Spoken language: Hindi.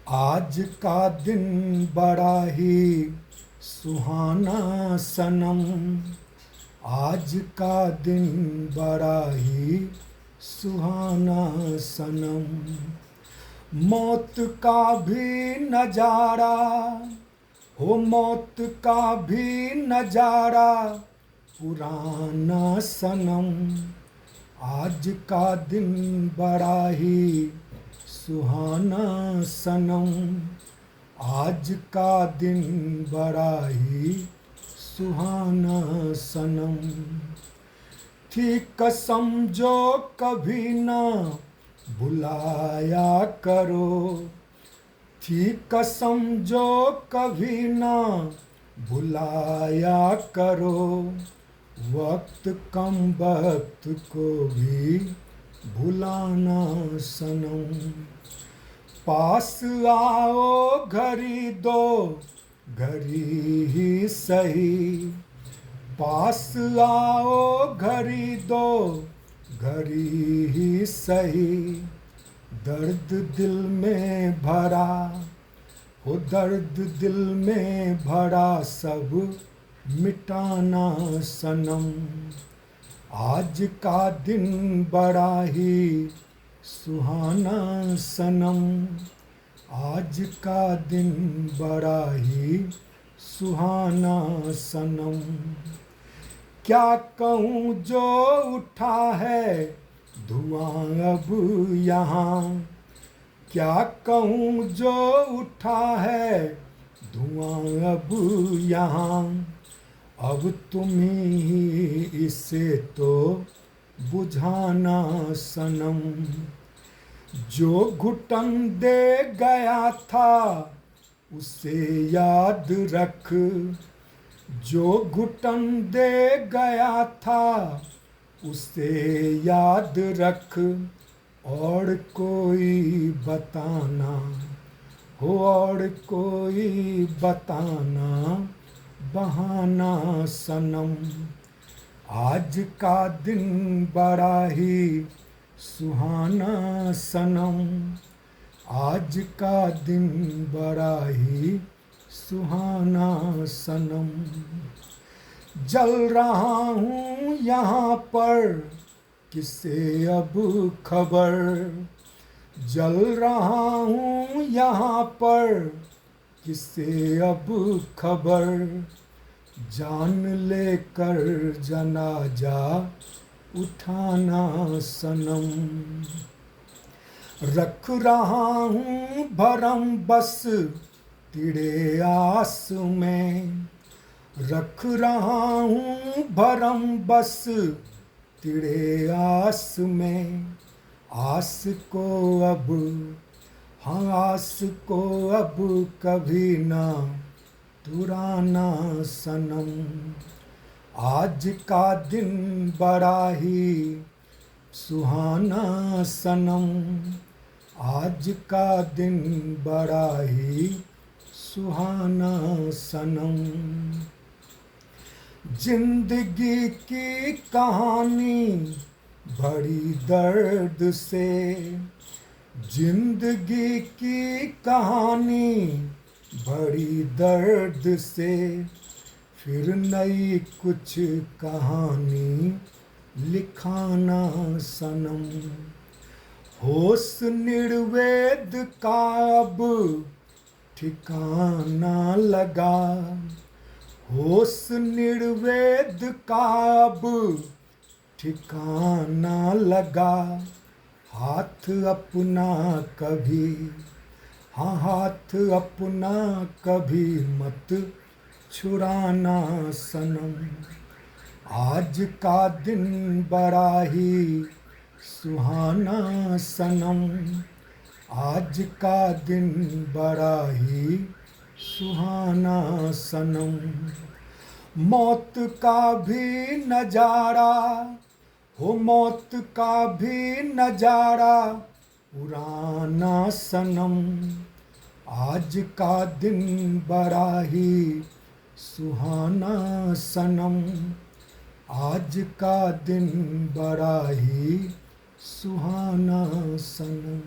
आज का दिन बड़ा ही सुहाना सनम। आज का दिन बड़ा ही सुहाना सनम। मौत का भी नजारा हो, मौत का भी नजारा पुराना सनम। आज का दिन बड़ा ही सुहाना सनम। आज का दिन बड़ा ही सुहाना सनम। थी कसम जो कभी ना भुलाया करो, थी कसम जो कभी ना भुलाया करो। वक्त कम वक्त को भी भुलाना सनम। पास आओ घड़ी दो घड़ी ही सही, पास आओ घड़ी दो घड़ी ही सही। दर्द दिल में भरा हो, दर्द दिल में भरा सब मिटाना सनम। आज का दिन बड़ा ही सुहाना सनम। आज का दिन बड़ा ही सुहाना सनम। क्या कहूँ जो उठा है धुआं अब यहाँ, क्या कहूँ जो उठा है धुआं अब यहाँ। अब तुम ही इसे तो बुझाना सनम। जो घुटन दे गया था उसे याद रख, जो घुटन दे गया था उसे याद रख। और कोई बताना हो, और कोई बताना बहाना सनम। आज का दिन बड़ा ही सुहाना सनम। आज का दिन बड़ा ही सुहाना सनम। जल रहा हूँ यहाँ पर किसे अब खबर, जल रहा हूँ यहाँ पर किसे अब खबर। जान लेकर जनाजा उठाना सनम। रख रहा हूँ भरम बस तेरे आस में, रख रहा हूँ भरम बस तेरे आस में। आस को अब, हाँ आस को अब कभी ना तुराना सनम। आज का दिन बड़ा ही सुहाना सनम। आज का दिन बड़ा ही सुहाना सनम। जिंदगी की कहानी भरी दर्द से, जिंदगी की कहानी भरी दर्द से। फिर नई कुछ कहानी लिखाना सनम। होश निर्वेद का अब ठिकाना लगा, होश निर्वेद का अब ठिकाना लगा। हाथ अपना कभी, हाँ हाथ अपना कभी मत छुड़ाना सनम। आज का दिन बड़ा ही सुहाना सनम। आज का दिन बड़ा ही सुहाना सनम। मौत का भी नजारा हो, मौत का भी नजारा पुराना सनम। आज का दिन बड़ा ही सुहाना सनम। आज का दिन बड़ा ही सुहाना सनम।